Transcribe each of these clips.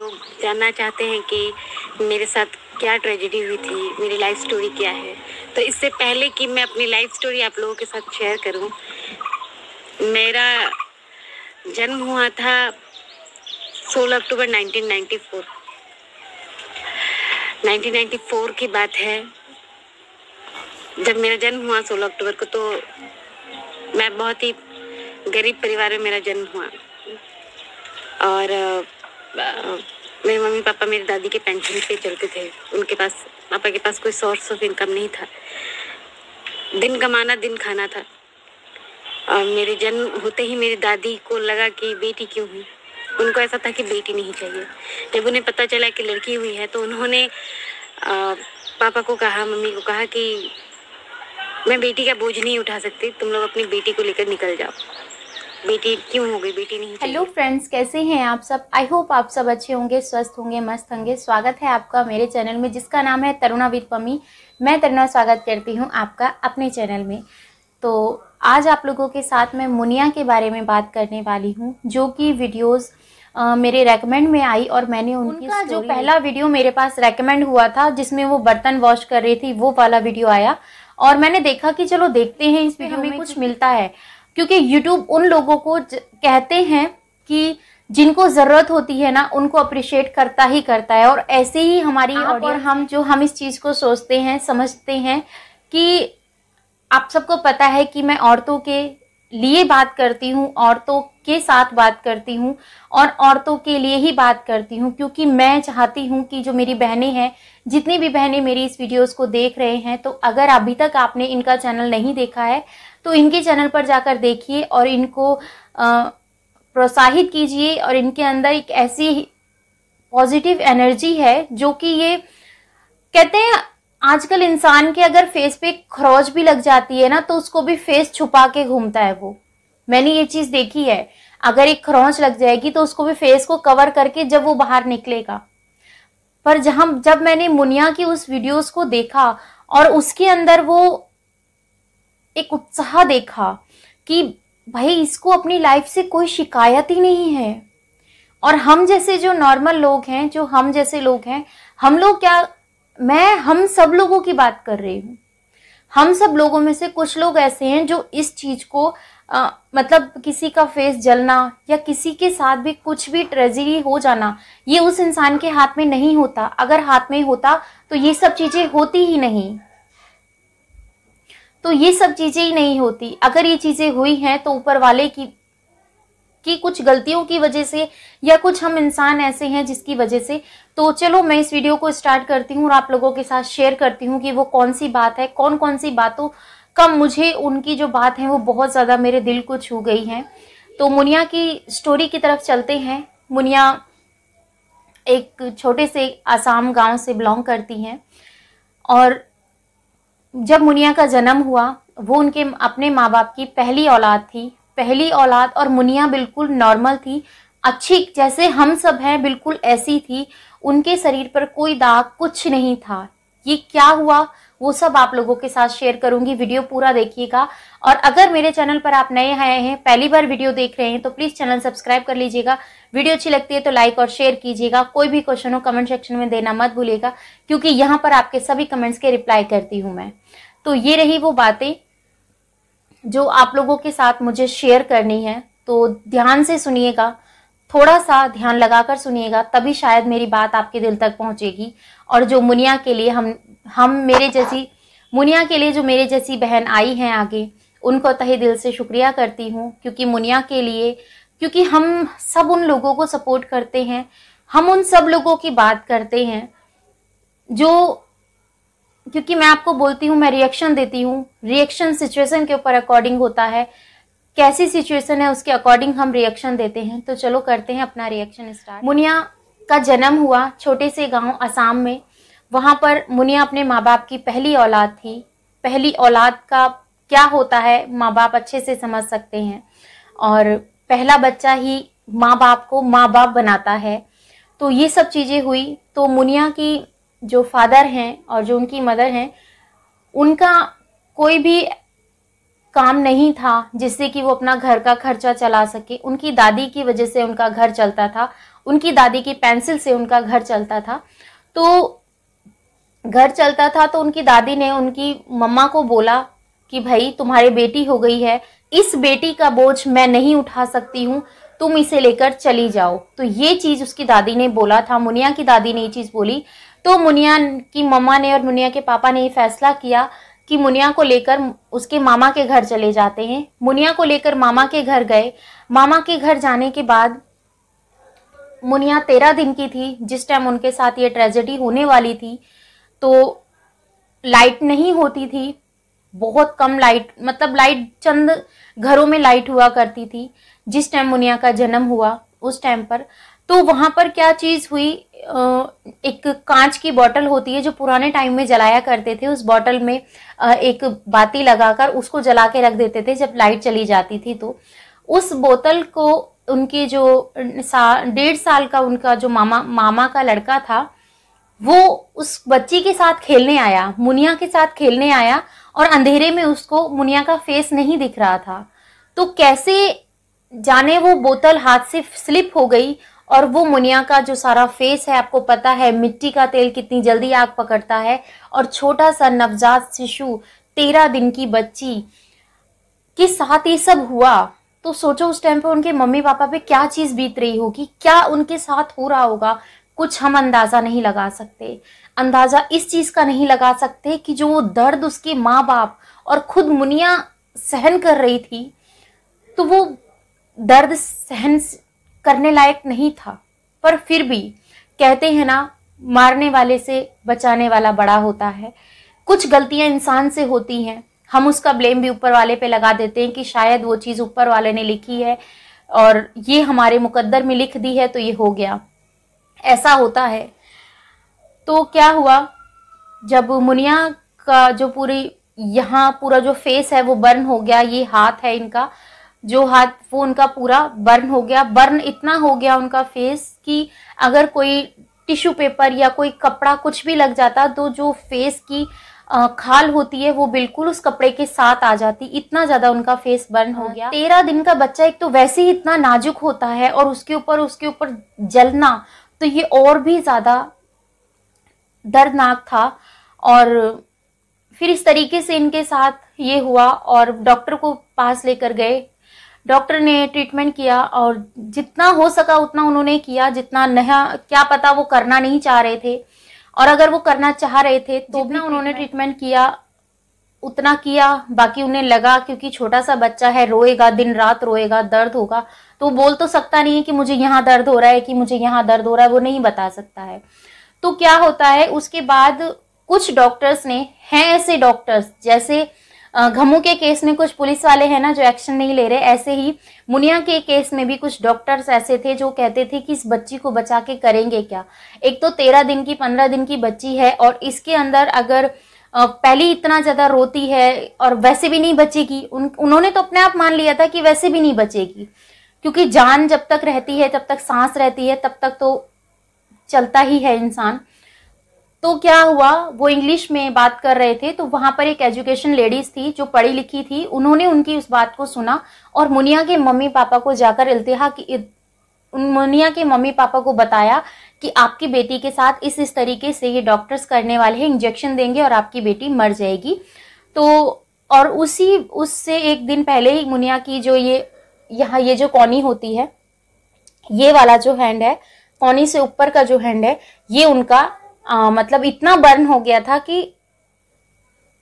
लोग जानना चाहते हैं कि मेरे साथ क्या ट्रेजेडी हुई थी, मेरी लाइफ स्टोरी क्या है। तो इससे पहले कि मैं अपनी लाइफ स्टोरी आप लोगों के साथ शेयर करूं, मेरा जन्म हुआ था 16 अक्टूबर 1994। 1994 की बात है। जब मेरा जन्म हुआ 16 अक्टूबर को, तो मैं बहुत ही गरीब परिवार में मेरा जन्म हुआ। और मेरे मम्मी पापा मेरी दादी के पेंशन पे चलते थे। उनके पास, पापा के पास कोई सोर्स ऑफ इनकम नहीं था। दिन कमाना दिन खाना था। और मेरे जन्म होते ही मेरी दादी को लगा कि बेटी क्यों हुई। उनको ऐसा था कि बेटी नहीं चाहिए। जब उन्हें पता चला कि लड़की हुई है, तो उन्होंने पापा को कहा, मम्मी को कहा कि मैं बेटी का बोझ नहीं उठा सकती, तुम लोग अपनी बेटी को लेकर निकल जाओ। बेटी क्यों हो गई, बेटी नहीं चाहिए। हेलो फ्रेंड्स, कैसे हैं आप सब। आई होप आप सब अच्छे होंगे, स्वस्थ होंगे, मस्त होंगे। स्वागत है आपका मेरे चैनल में, जिसका नाम है तरुणा विद पम्मी। मैं तरुणा स्वागत करती हूं आपका अपने चैनल में। तो आज आप लोगों के साथ मैं मुनिया के बारे में बात करने वाली हूं, जो कि वीडियोस मेरे रेकमेंड में आई और मैंने उनका जो पहला वीडियो मेरे पास रेकमेंड हुआ था, जिसमें वो बर्तन वॉश कर रही थी, वो वाला वीडियो आया। और मैंने देखा कि चलो देखते हैं इस वीडियो में कुछ मिलता है, क्योंकि YouTube उन लोगों को कहते हैं कि जिनको जरूरत होती है ना, उनको अप्रिशिएट करता ही करता है। और ऐसे ही हमारी और हम इस चीज को सोचते हैं, समझते हैं कि आप सबको पता है कि मैं औरतों के लिए बात करती हूँ, औरतों के साथ बात करती हूँ और औरतों के लिए ही बात करती हूँ, क्योंकि मैं चाहती हूँ कि जो मेरी बहनें हैं, जितनी भी बहनें मेरी इस वीडियोस को देख रहे हैं, तो अगर अभी तक आपने इनका चैनल नहीं देखा है तो इनके चैनल पर जाकर देखिए और इनको प्रोत्साहित कीजिए। और इनके अंदर एक ऐसी पॉजिटिव एनर्जी है, जो कि ये कहते हैं आजकल इंसान के अगर फेस पे खरोच भी लग जाती है ना, तो उसको भी फेस छुपा के घूमता है वो। मैंने ये चीज देखी है, अगर एक खरोंच लग जाएगी तो उसको भी फेस को कवर करके जब वो बाहर निकलेगा। पर जब मैंने मुनिया की उस वीडियोस को देखा और उसके अंदर वो एक उत्साह देखा कि भाई इसको अपनी लाइफ से कोई शिकायत ही नहीं है। और हम जैसे जो नॉर्मल लोग हैं, जो हम जैसे लोग हैं, हम लोग क्या, हम सब लोगों की बात कर रही हूँ। हम सब लोगों में से कुछ लोग ऐसे हैं जो इस चीज को मतलब किसी का फेस जलना या किसी के साथ भी कुछ भी ट्रेजेडी हो जाना, ये उस इंसान के हाथ में नहीं होता। अगर हाथ में होता तो ये सब चीजें होती ही नहीं। तो ये सब चीजें ही नहीं होती। अगर ये चीजें हुई हैं तो ऊपर वाले की कुछ गलतियों की वजह से, या कुछ हम इंसान ऐसे हैं जिसकी वजह से। तो चलो मैं इस वीडियो को स्टार्ट करती हूँ और आप लोगों के साथ शेयर करती हूँ कि वो कौन सी बात है, कौन कौन सी बातों का मुझे, उनकी जो बात है वो बहुत ज्यादा मेरे दिल को छू गई है। तो मुनिया की स्टोरी की तरफ चलते हैं। मुनिया एक छोटे से आसाम गांव से बिलोंग करती हैं। और जब मुनिया का जन्म हुआ, वो उनके अपने माँ बाप की पहली औलाद थी, पहली औलाद। और मुनिया बिल्कुल नॉर्मल थी, अच्छी, जैसे हम सब हैं बिल्कुल ऐसी थी। उनके शरीर पर कोई दाग, कुछ नहीं था। ये क्या हुआ वो सब आप लोगों के साथ शेयर करूंगी, वीडियो पूरा देखिएगा। और अगर मेरे चैनल पर आप नए आए हैं, पहली बार वीडियो देख रहे हैं, तो प्लीज चैनल सब्सक्राइब कर लीजिएगा। वीडियो अच्छी लगती है तो लाइक और शेयर कीजिएगा। कोई भी क्वेश्चन हो कमेंट सेक्शन में देना मत भूलिएगा, क्योंकि यहाँ पर आपके सभी कमेंट्स के रिप्लाई करती हूँ मैं। तो ये रही वो बातें जो आप लोगों के साथ मुझे शेयर करनी है। तो ध्यान से सुनिएगा, थोड़ा सा ध्यान लगाकर सुनिएगा, तभी शायद मेरी बात आपके दिल तक पहुंचेगी। और जो मुनिया के लिए मुनिया के लिए जो मेरे जैसी बहन आई हैं आगे, उनको तहे दिल से शुक्रिया करती हूँ। क्योंकि मुनिया के लिए, क्योंकि हम सब उन लोगों को सपोर्ट करते हैं, हम उन सब लोगों की बात करते हैं जो, क्योंकि मैं आपको बोलती हूँ, मैं रिएक्शन देती हूँ। रिएक्शन सिचुएशन के ऊपर अकॉर्डिंग होता है, कैसी सिचुएशन है उसके अकॉर्डिंग हम रिएक्शन देते हैं। तो चलो करते हैं अपना रिएक्शन स्टार्ट। मुनिया का जन्म हुआ छोटे से गांव असम में। वहां पर मुनिया अपने माँ बाप की पहली औलाद थी। पहली औलाद का क्या होता है माँ बाप अच्छे से समझ सकते हैं। और पहला बच्चा ही माँ बाप को माँ बाप बनाता है। तो ये सब चीजें हुई। तो मुनिया की जो फादर हैं और जो उनकी मदर हैं, उनका कोई भी काम नहीं था जिससे कि वो अपना घर का खर्चा चला सके। उनकी दादी की वजह से उनका घर चलता था। उनकी दादी की पेंसिल से उनका घर चलता था। तो उनकी दादी ने उनकी मम्मा को बोला कि भाई तुम्हारी बेटी हो गई है, इस बेटी का बोझ मैं नहीं उठा सकती हूँ, तुम इसे लेकर चली जाओ। तो ये चीज उसकी दादी ने बोला था, मुनिया की दादी ने ये चीज बोली। तो मुनिया की मम्मा ने और मुनिया के पापा ने ये फैसला किया कि मुनिया को लेकर उसके मामा के घर चले जाते हैं। मुनिया को लेकर मामा के घर गए। मामा के घर जाने के बाद मुनिया 13 दिन की थी जिस टाइम उनके साथ ये ट्रेजेडी होने वाली थी। तो लाइट नहीं होती थी, बहुत कम लाइट, मतलब लाइट चंद घरों में लाइट हुआ करती थी जिस टाइम मुनिया का जन्म हुआ उस टाइम पर। तो वहां पर क्या चीज हुई, एक कांच की बोतल होती है जो पुराने टाइम में जलाया करते थे, उस बोतल में एक बाती लगाकर उसको जला के रख देते थे जब लाइट चली जाती थी। तो उस बोतल को उनके जो 1.5 साल का उनका जो मामा का लड़का था, वो उस बच्ची के साथ खेलने आया, मुनिया के साथ खेलने आया, और अंधेरे में उसको मुनिया का फेस नहीं दिख रहा था। तो कैसे जाने वो बोतल हाथ से स्लिप हो गई और वो मुनिया का जो सारा फेस है, आपको पता है मिट्टी का तेल कितनी जल्दी आग पकड़ता है, और छोटा सा नवजात शिशु 13 दिन की बच्ची के साथ ये सब हुआ। तो सोचो उस टाइम पे उनके मम्मी पापा पे क्या चीज बीत रही होगी, क्या उनके साथ हो रहा होगा, कुछ हम अंदाजा नहीं लगा सकते। अंदाजा इस चीज का नहीं लगा सकते कि जो वो दर्द उसके माँ बाप और खुद मुनिया सहन कर रही थी, तो वो दर्द सहन करने लायक नहीं था। पर फिर भी कहते हैं ना, मारने वाले से बचाने वाला बड़ा होता है। कुछ गलतियां इंसान से होती हैं, हम उसका ब्लेम भी ऊपर वाले पे लगा देते हैं कि शायद वो चीज ऊपर वाले ने लिखी है और ये हमारे मुकद्दर में लिख दी है तो ये हो गया, ऐसा होता है। तो क्या हुआ, जब मुनिया का जो पूरा जो फेस है वो बर्न हो गया, ये हाथ है इनका, जो हाथ वो उनका पूरा बर्न हो गया। बर्न इतना हो गया उनका फेस कि अगर कोई टिश्यू पेपर या कोई कपड़ा कुछ भी लग जाता तो जो फेस की खाल होती है वो बिल्कुल उस कपड़े के साथ आ जाती, इतना ज्यादा उनका फेस बर्न हो गया। 13 दिन का बच्चा एक तो वैसे ही इतना नाजुक होता है और उसके ऊपर जलना, तो ये और भी ज्यादा दर्दनाक था। और फिर इस तरीके से इनके साथ ये हुआ और डॉक्टर को पास लेकर गए। डॉक्टर ने ट्रीटमेंट किया और जितना हो सका उतना उन्होंने किया, जितना नहीं, क्या पता वो करना नहीं चाह रहे थे, और अगर वो करना चाह रहे थे तो भी उन्होंने ट्रीटमेंट किया, उतना किया। बाकी उन्हें लगा क्योंकि छोटा सा बच्चा है, रोएगा, दिन रात रोएगा, दर्द होगा, तो बोल तो सकता नहीं है कि मुझे यहाँ दर्द हो रहा है, कि मुझे यहाँ दर्द हो रहा है, वो नहीं बता सकता है। तो क्या होता है, उसके बाद कुछ डॉक्टर्स ने, हैं ऐसे डॉक्टर्स जैसे घमू के केस में कुछ पुलिस वाले हैं ना जो एक्शन नहीं ले रहे, ऐसे ही मुनिया के केस में भी कुछ डॉक्टर्स ऐसे थे जो कहते थे कि इस बच्ची को बचा के करेंगे क्या। एक तो 13 दिन की 15 दिन की बच्ची है और इसके अंदर अगर पहले इतना ज्यादा रोती है और वैसे भी नहीं बचेगी, उन्होंने तो अपने आप मान लिया था कि वैसे भी नहीं बचेगी, क्योंकि जान जब तक रहती है, जब तक सांस रहती है, तब तक तो चलता ही है इंसान। तो क्या हुआ, वो इंग्लिश में बात कर रहे थे, तो वहां पर एक एजुकेशन लेडीज थी जो पढ़ी लिखी थी, उन्होंने उनकी उस बात को सुना और मुनिया के मम्मी पापा को जाकर मुनिया के मम्मी पापा को बताया कि आपकी बेटी के साथ इस तरीके से ये डॉक्टर्स करने वाले हैं, इंजेक्शन देंगे और आपकी बेटी मर जाएगी। तो और उससे एक दिन पहले ही मुनिया की जो ये जो कौनी होती है, ये वाला जो हैंड है, कौनी से ऊपर का जो हैंड है, ये उनका मतलब इतना बर्न हो गया था कि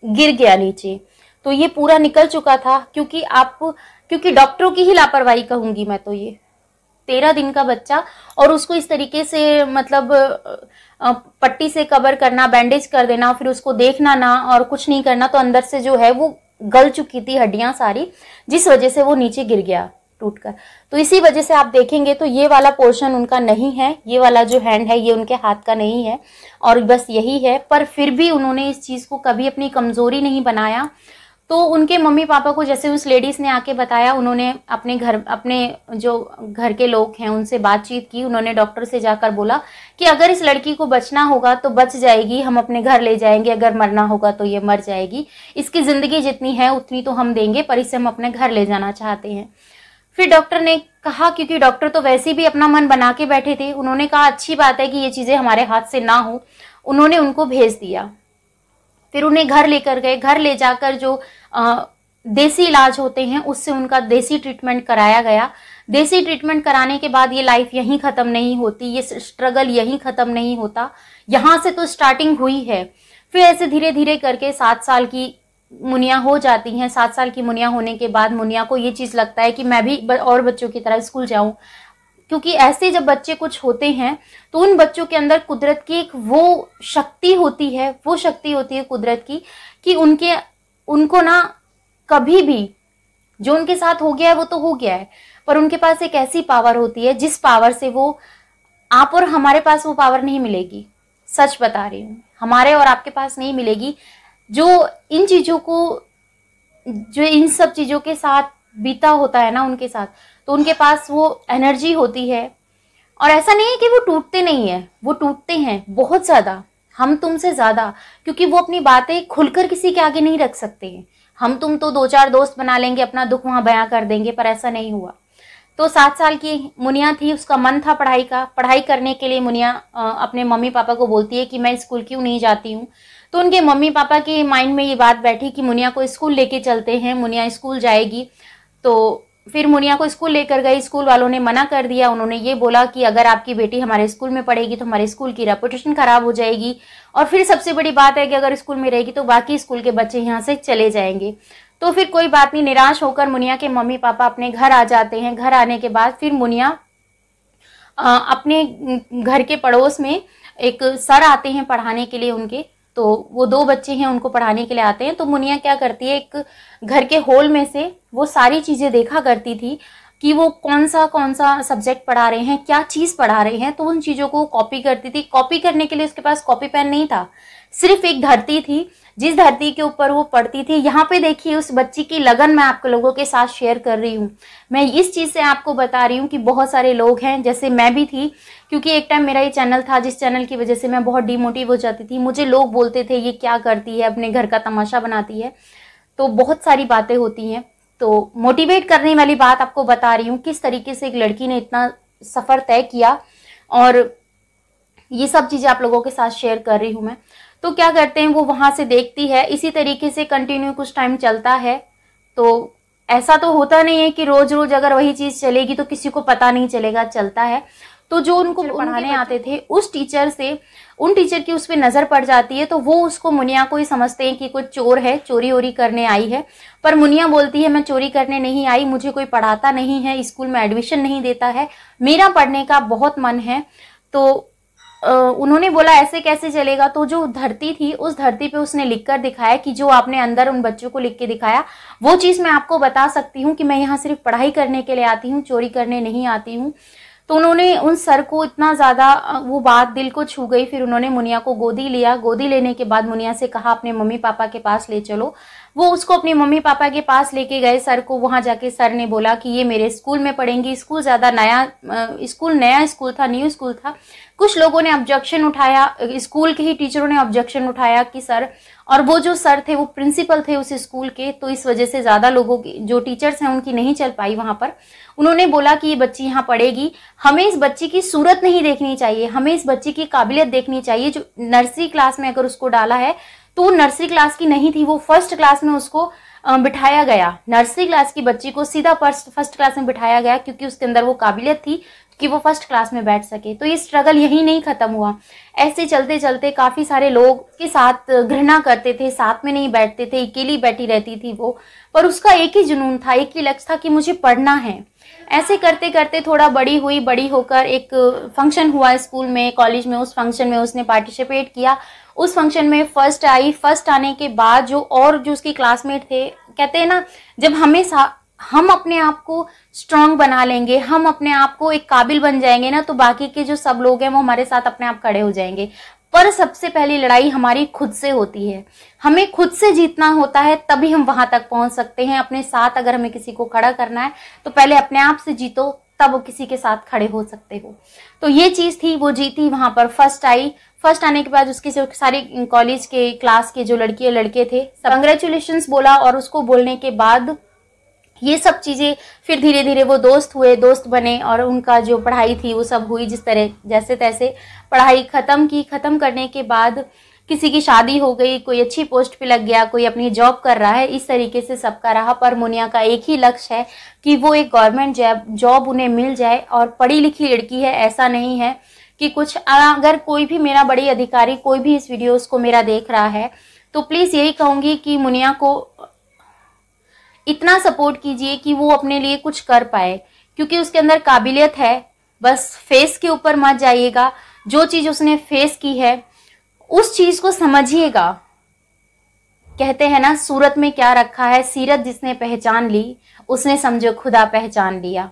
गिर गया नीचे। तो ये पूरा निकल चुका था, क्योंकि डॉक्टरों की ही लापरवाही कहूंगी मैं तो। ये 13 दिन का बच्चा और उसको इस तरीके से मतलब पट्टी से कवर करना, बैंडेज कर देना, फिर उसको देखना ना और कुछ नहीं करना, तो अंदर से जो है वो गल चुकी थी हड्डियां सारी, जिस वजह से वो नीचे गिर गया टूटकर। तो इसी वजह से आप देखेंगे तो ये वाला पोर्शन उनका नहीं है, ये वाला जो हैंड है ये उनके हाथ का नहीं है और बस यही है। पर फिर भी उन्होंने इस चीज को कभी अपनी कमजोरी नहीं बनाया। तो उनके मम्मी पापा को जैसे उस लेडीज ने आके बताया, उन्होंने अपने जो घर के लोग हैं उनसे बातचीत की। उन्होंने डॉक्टर से जाकर बोला कि अगर इस लड़की को बचना होगा तो बच जाएगी, हम अपने घर ले जाएंगे, अगर मरना होगा तो ये मर जाएगी, इसकी जिंदगी जितनी है उतनी तो हम देंगे, पर इसे हम अपने घर ले जाना चाहते हैं। फिर डॉक्टर ने कहा, क्योंकि डॉक्टर तो वैसे भी अपना मन बना के बैठे थे, उन्होंने कहा अच्छी बात है कि ये चीजें हमारे हाथ से ना हो, उन्होंने उनको भेज दिया। फिर उन्हें घर लेकर गए, घर ले जाकर जो देसी इलाज होते हैं उससे उनका देसी ट्रीटमेंट कराया गया। देसी ट्रीटमेंट कराने के बाद ये लाइफ यहीं खत्म नहीं होती, ये स्ट्रगल यहीं खत्म नहीं होता, यहाँ से तो स्टार्टिंग हुई है। फिर ऐसे धीरे धीरे करके 7 साल की मुनिया हो जाती हैं। 7 साल की मुनिया होने के बाद मुनिया को ये चीज लगता है कि मैं भी और बच्चों की तरह स्कूल जाऊं, क्योंकि ऐसे जब बच्चे कुछ होते हैं तो उन बच्चों के अंदर कुदरत की एक वो शक्ति होती है, कुदरत की, कि उनको ना कभी भी जो उनके साथ हो गया है वो तो हो गया है, पर उनके पास एक ऐसी पावर होती है जिस पावर से वो, आप और हमारे पास वो पावर नहीं मिलेगी। सच बता रही हूँ, हमारे और आपके पास नहीं मिलेगी। जो इन सब चीजों के साथ बीता होता है ना उनके साथ, तो उनके पास वो एनर्जी होती है। और ऐसा नहीं है कि वो टूटते नहीं है, वो टूटते हैं बहुत ज्यादा, हम तुमसे ज्यादा, क्योंकि वो अपनी बातें खुलकर किसी के आगे नहीं रख सकते हैं। हम तुम तो 2-4 दोस्त बना लेंगे, अपना दुख वहां बयां कर देंगे, पर ऐसा नहीं हुआ। तो 7 साल की मुनिया थी, उसका मन था पढ़ाई का। पढ़ाई करने के लिए मुनिया अपने मम्मी पापा को बोलती है कि मैं स्कूल क्यों नहीं जाती हूँ। तो उनके मम्मी पापा के माइंड में ये बात बैठी कि मुनिया को स्कूल लेके चलते हैं, मुनिया स्कूल जाएगी। तो फिर मुनिया को स्कूल लेकर गई। स्कूल वालों ने मना कर दिया। उन्होंने ये बोला कि अगर आपकी बेटी हमारे स्कूल में पढ़ेगी तो हमारे स्कूल की रेपुटेशन खराब हो जाएगी, और फिर सबसे बड़ी बात है कि अगर स्कूल में रहेगी तो बाकी स्कूल के बच्चे यहाँ से चले जाएंगे। तो फिर कोई बात नहीं, निराश होकर मुनिया के मम्मी पापा अपने घर आ जाते हैं। घर आने के बाद फिर मुनिया अपने घर के पड़ोस में एक सर आते हैं पढ़ाने के लिए उनके, तो वो 2 बच्चे हैं उनको पढ़ाने के लिए आते हैं। तो मुनिया क्या करती है, एक घर के हॉल में से वो सारी चीजें देखा करती थी कि वो कौन सा सब्जेक्ट पढ़ा रहे हैं, क्या चीज पढ़ा रहे हैं, तो उन चीजों को कॉपी करती थी। कॉपी करने के लिए उसके पास कॉपी पेन नहीं था, सिर्फ एक धरती थी जिस धरती के ऊपर वो पढ़ती थी। यहाँ पे देखिए उस बच्ची की लगन मैं आप लोगों के साथ शेयर कर रही हूँ। मैं इस चीज से आपको बता रही हूँ कि बहुत सारे लोग हैं, जैसे मैं भी थी, क्योंकि एक टाइम मेरा ये चैनल था जिस चैनल की वजह से मैं बहुत डिमोटिव हो जाती थी। मुझे लोग बोलते थे ये क्या करती है, अपने घर का तमाशा बनाती है, तो बहुत सारी बातें होती हैं। तो मोटिवेट करने वाली बात आपको बता रही हूँ, किस तरीके से एक लड़की ने इतना सफर तय किया, और ये सब चीजें आप लोगों के साथ शेयर कर रही हूँ मैं। तो क्या करते हैं, वो वहां से देखती है, इसी तरीके से कंटिन्यू कुछ टाइम चलता है। तो ऐसा तो होता नहीं है कि रोज रोज अगर वही चीज चलेगी तो किसी को पता नहीं चलेगा, चलता है। तो जो उनको पढ़ाने आते थे उन टीचर की उस पर नजर पड़ जाती है। तो वो उसको, मुनिया को ही समझते हैं कि कोई चोर है, चोरी ओरी करने आई है। पर मुनिया बोलती है मैं चोरी करने नहीं आई, मुझे कोई पढ़ाता नहीं है, स्कूल में एडमिशन नहीं देता है, मेरा पढ़ने का बहुत मन है। तो उन्होंने बोला ऐसे कैसे चलेगा। तो जो धरती थी उस धरती पे उसने लिखकर दिखाया कि जो आपने अंदर उन बच्चों को लिख के दिखाया वो चीज मैं आपको बता सकती हूँ कि मैं यहाँ सिर्फ पढ़ाई करने के लिए आती हूँ, चोरी करने नहीं आती हूँ। तो उन्होंने उन सर को इतना ज्यादा वो बात दिल को छू गई। फिर उन्होंने मुनिया को गोदी लिया। गोदी लेने के बाद मुनिया से कहा अपने मम्मी पापा के पास ले चलो। वो उसको अपने मम्मी पापा के पास लेके गए सर को। वहां जाके सर ने बोला कि ये मेरे स्कूल में पढ़ेंगी। स्कूल ज्यादा नया स्कूल था, न्यू स्कूल था। कुछ लोगों ने ऑब्जेक्शन उठाया, स्कूल के ही टीचरों ने ऑब्जेक्शन उठाया कि सर, और वो जो सर थे वो प्रिंसिपल थे उस स्कूल के, तो इस वजह से ज्यादा लोगों की, जो टीचर्स हैं उनकी नहीं चल पाई वहां पर। उन्होंने बोला कि ये बच्ची यहाँ पढ़ेगी, हमें इस बच्ची की सूरत नहीं देखनी चाहिए, हमें इस बच्ची की काबिलियत देखनी चाहिए। जो नर्सरी क्लास में अगर उसको डाला है तो वो नर्सरी क्लास की नहीं थी, वो फर्स्ट क्लास में उसको बिठाया गया। नर्सरी क्लास की बच्ची को सीधा फर्स्ट क्लास में बिठाया गया, क्योंकि उसके अंदर वो काबिलियत थी कि वो फर्स्ट क्लास में बैठ सके। तो ये स्ट्रगल यही नहीं खत्म हुआ। ऐसे चलते चलते काफी सारे लोग के साथ घृणा करते थे, साथ में नहीं बैठते थे, अकेली बैठी रहती थी वो, पर उसका एक ही जुनून था, एक ही लक्ष्य था कि मुझे पढ़ना है। ऐसे करते करते थोड़ा बड़ी हुई, बड़ी होकर एक फंक्शन हुआ स्कूल में, कॉलेज में। उस फंक्शन में उसने पार्टिसिपेट किया। उस फंक्शन में फर्स्ट आई। फर्स्ट आने के बाद जो उसके क्लासमेट थे, कहते हैं ना, जब हम अपने आप को स्ट्रांग बना लेंगे, हम अपने आप को एक काबिल बन जाएंगे ना, तो बाकी के जो सब लोग हैं वो हमारे साथ अपने आप खड़े हो जाएंगे। पर सबसे पहली लड़ाई हमारी खुद से होती है, हमें खुद से जीतना होता है, तभी हम वहां तक पहुंच सकते हैं। अपने साथ अगर हमें किसी को खड़ा करना है तो पहले अपने आप से जीतो, तब वो किसी के साथ खड़े हो सकते हो। तो ये चीज थी, वो जीती, वहां पर फर्स्ट आई। फर्स्ट आने के बाद उसके जो सारे कॉलेज के क्लास के जो लड़कियां लड़के थे, सब कंग्रेचुलेशंस बोला, और उसको बोलने के बाद ये सब चीज़ें फिर धीरे धीरे वो दोस्त हुए, दोस्त बने और उनका जो पढ़ाई थी वो सब हुई जिस तरह जैसे तैसे। पढ़ाई ख़त्म की, ख़त्म करने के बाद किसी की शादी हो गई, कोई अच्छी पोस्ट पे लग गया, कोई अपनी जॉब कर रहा है, इस तरीके से सबका रहा। पर मुनिया का एक ही लक्ष्य है कि वो एक गवर्नमेंट जॉब उन्हें मिल जाए। और पढ़ी लिखी लड़की है, ऐसा नहीं है कि कुछ। अगर कोई भी मेरा बड़ी अधिकारी कोई भी इस वीडियोस को मेरा देख रहा है तो प्लीज़ यही कहूँगी कि मुनिया को इतना सपोर्ट कीजिए कि वो अपने लिए कुछ कर पाए, क्योंकि उसके अंदर काबिलियत है। बस फेस के ऊपर मत जाइएगा, जो चीज़ उसने फेस की है उस चीज़ को समझिएगा। कहते हैं ना, सूरत में क्या रखा है, सीरत जिसने पहचान ली उसने समझो खुदा पहचान लिया।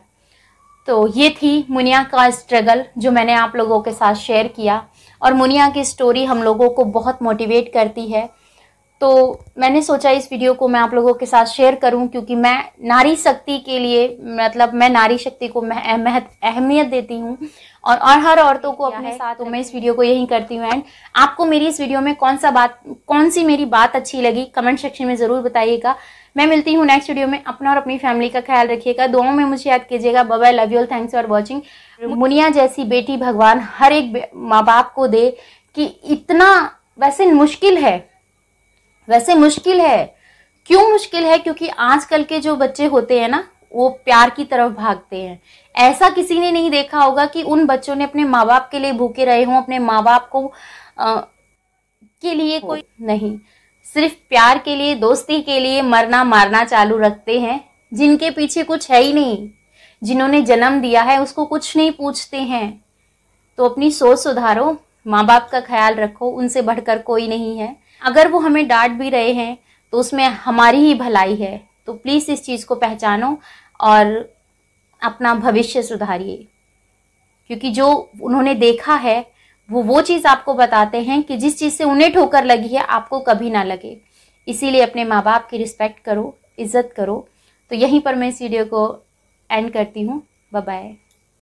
तो ये थी मुनिया का स्ट्रगल जो मैंने आप लोगों के साथ शेयर किया। और मुनिया की स्टोरी हम लोगों को बहुत मोटिवेट करती है। तो मैंने सोचा इस वीडियो को मैं आप लोगों के साथ शेयर करूं, क्योंकि मैं नारी शक्ति के लिए, मतलब मैं नारी शक्ति को अहमियत देती हूं और हर औरतों को अपने साथ। तो मैं इस वीडियो को यही करती हूँ। एंड आपको मेरी इस वीडियो में कौन सी मेरी बात अच्छी लगी कमेंट सेक्शन में जरूर बताइएगा। मैं मिलती हूँ नेक्स्ट वीडियो में। अपना और अपनी फैमिली का ख्याल रखिएगा, दुआओं में मुझे याद कीजिएगा। Bye bye, love you all, thanks for watching. Muniya जैसी बेटी भगवान हर एक माँ बाप को दे कि इतना वैसे मुश्किल है। क्यों मुश्किल है? क्योंकि आजकल के जो बच्चे होते हैं ना, वो प्यार की तरफ भागते हैं। ऐसा किसी ने नहीं देखा होगा कि उन बच्चों ने अपने माँ बाप के लिए भूखे रहे हों, अपने माँ बाप को के लिए कोई नहीं, सिर्फ प्यार के लिए, दोस्ती के लिए मरना मारना चालू रखते हैं। जिनके पीछे कुछ है ही नहीं, जिन्होंने जन्म दिया है उसको कुछ नहीं पूछते हैं। तो अपनी सोच सुधारो, माँ बाप का ख्याल रखो, उनसे बढ़कर कोई नहीं है। अगर वो हमें डांट भी रहे हैं तो उसमें हमारी ही भलाई है। तो प्लीज़ इस चीज़ को पहचानो और अपना भविष्य सुधारिए, क्योंकि जो उन्होंने देखा है वो चीज़ आपको बताते हैं कि जिस चीज़ से उन्हें ठोकर लगी है आपको कभी ना लगे। इसीलिए अपने माँ बाप की रिस्पेक्ट करो, इज्जत करो। तो यहीं पर मैं इस वीडियो को एंड करती हूँ। Bye bye.